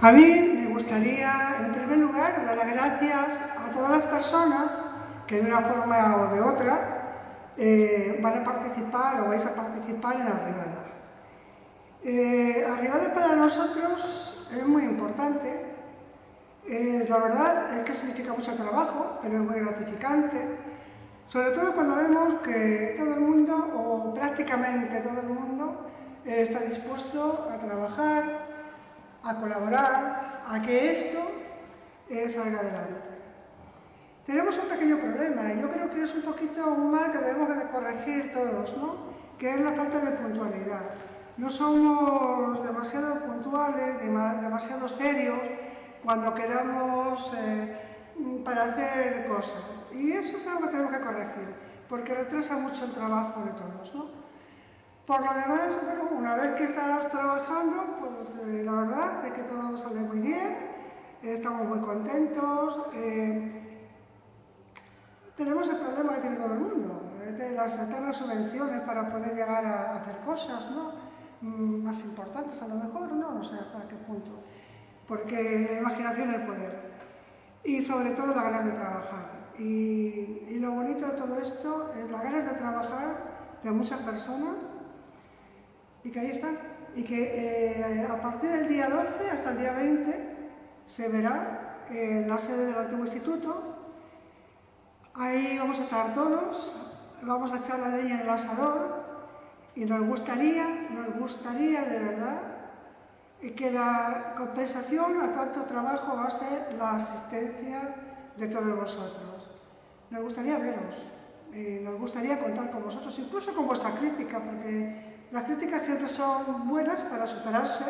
A mí me gustaría, en primer lugar, dar las gracias a todas las personas que de una forma o de otra van a participar o vais a participar en Arribada. Arribada para nosotros es muy importante. La verdad es que significa mucho trabajo, pero es muy gratificante. Sobre todo cuando vemos que todo el mundo, o prácticamente todo el mundo, está dispuesto a trabajar, a colaborar, a que esto salga adelante. Tenemos un pequeño problema, y yo creo que es un poquito un mal que debemos de corregir todos, ¿no? Que es la falta de puntualidad. No somos demasiado puntuales ni demasiado serios cuando quedamos para hacer cosas. Y eso es algo que tenemos que corregir, porque retrasa mucho el trabajo de todos, ¿no? Por lo demás, bueno, una vez que estás trabajando, pues la verdad es que todo sale muy bien, estamos muy contentos. Tenemos el problema que tiene todo el mundo, de las eternas subvenciones para poder llegar a hacer cosas, ¿no? Más importantes a lo mejor, no sé hasta qué punto, porque la imaginación es el poder y sobre todo las ganas de trabajar. Y lo bonito de todo esto es las ganas de trabajar de muchas personas y que ahí están, y que a partir del día 12 hasta el día 20 se verá en la sede del antiguo instituto. Ahí vamos a estar todos, vamos a echar la leña en el asador y nos gustaría de verdad que la compensación a tanto trabajo va a ser la asistencia de todos vosotros. Nos gustaría veros, nos gustaría contar con vosotros, incluso con vuestra crítica, porque las críticas siempre son buenas para superarse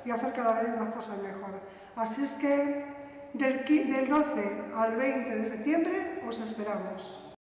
y hacer cada vez las cosas mejor. Así es que del 12 al 20 de septiembre os esperamos.